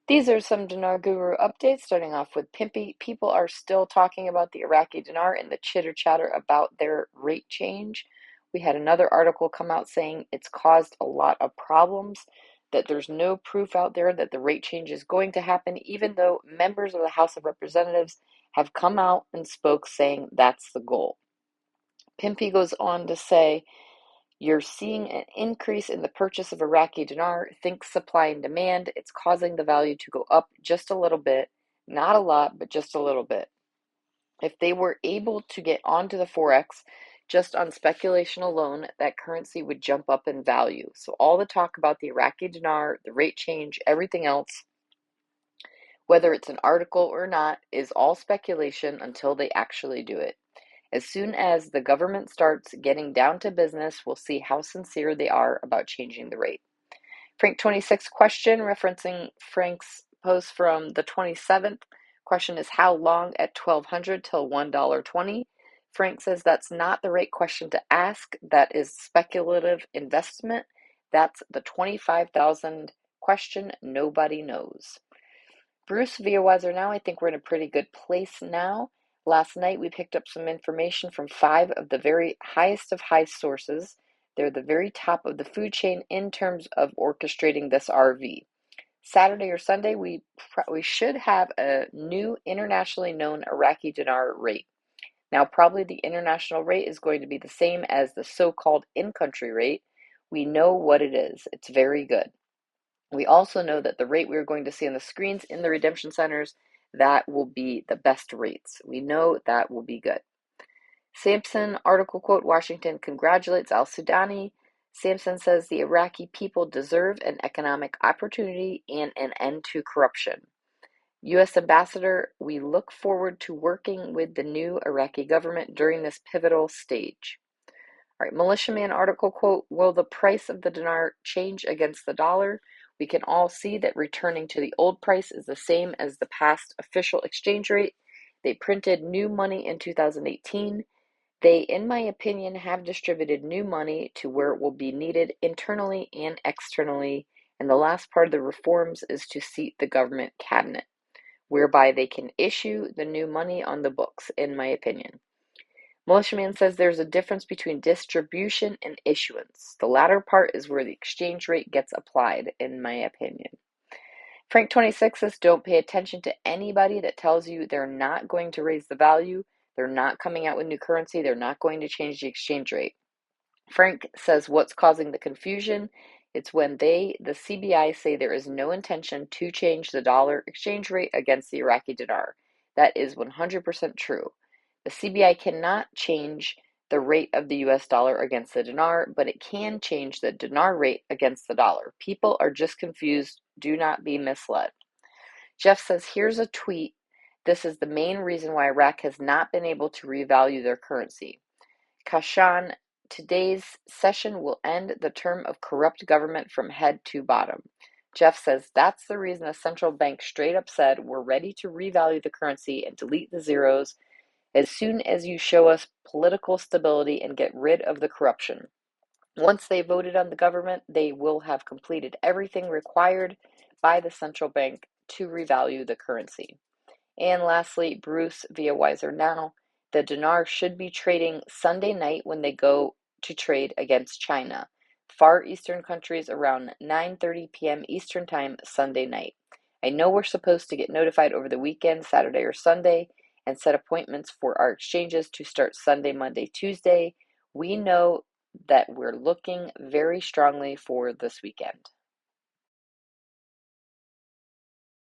These are some Dinar Guru updates, starting off with Pimpy. People are still talking about the Iraqi dinar and the chitter chatter about their rate change. We had another article come out saying it's caused a lot of problems, that there's no proof out there that the rate change is going to happen, even though members of the House of Representatives have come out and spoke saying that's the goal. Pimpy goes on to say, you're seeing an increase in the purchase of Iraqi dinar. Think supply and demand. It's causing the value to go up just a little bit. Not a lot, but just a little bit. If they were able to get onto the Forex just on speculation alone, that currency would jump up in value. So all the talk about the Iraqi dinar, the rate change, everything else, whether it's an article or not, is all speculation until they actually do it. As soon as the government starts getting down to business, we'll see how sincere they are about changing the rate. Frank 26 question, referencing Frank's post from the 27th. Question is, how long at 1200 till $1.20? Frank says that's not the right question to ask. That is speculative investment. That's the 25,000 question nobody knows. Bruce via Wiser Now, I think we're in a pretty good place now. Last night we picked up some information from 5 of the very highest of high sources. They're the very top of the food chain in terms of orchestrating this RV. Saturday or Sunday, we should have a new internationally known Iraqi dinar rate. Now, probably the international rate is going to be the same as the so-called in-country rate. We know what it is. It's very good. We also know that the rate we're going to see on the screens in the redemption centers, that will be the best rates. We know that will be good. Sampson article quote, Washington congratulates al-Sudani. Sampson says the Iraqi people deserve an economic opportunity and an end to corruption. U.S. Ambassador, we look forward to working with the new Iraqi government during this pivotal stage. All right, Militiaman article quote, will the price of the dinar change against the dollar? We can all see that returning to the old price is the same as the past official exchange rate. They printed new money in 2018. They, in my opinion, have distributed new money to where it will be needed internally and externally. And the last part of the reforms is to seat the government cabinet, whereby they can issue the new money on the books, in my opinion. Militiaman says there's a difference between distribution and issuance. The latter part is where the exchange rate gets applied, in my opinion. Frank 26 says don't pay attention to anybody that tells you they're not going to raise the value, they're not coming out with new currency, they're not going to change the exchange rate. Frank says what's causing the confusion? It's when they, the CBI, say there is no intention to change the dollar exchange rate against the Iraqi dinar. That is 100% true. The CBI cannot change the rate of the US dollar against the dinar, but it can change the dinar rate against the dollar. People are just confused. Do not be misled. Jeff says, here's a tweet. This is the main reason why Iraq has not been able to revalue their currency. Kashan, today's session will end the term of corrupt government from head to bottom. Jeff says that's the reason the central bank straight up said we're ready to revalue the currency and delete the zeros as soon as you show us political stability and get rid of the corruption. Once they voted on the government, they will have completed everything required by the central bank to revalue the currency. And lastly, Bruce via Wiser Now, the dinar should be trading Sunday night when they go to trade against China. Far Eastern countries around 9:30 p.m. Eastern Time Sunday night. I know we're supposed to get notified over the weekend, Saturday or Sunday, and set appointments for our exchanges to start Sunday, Monday, Tuesday. We know that we're looking very strongly for this weekend.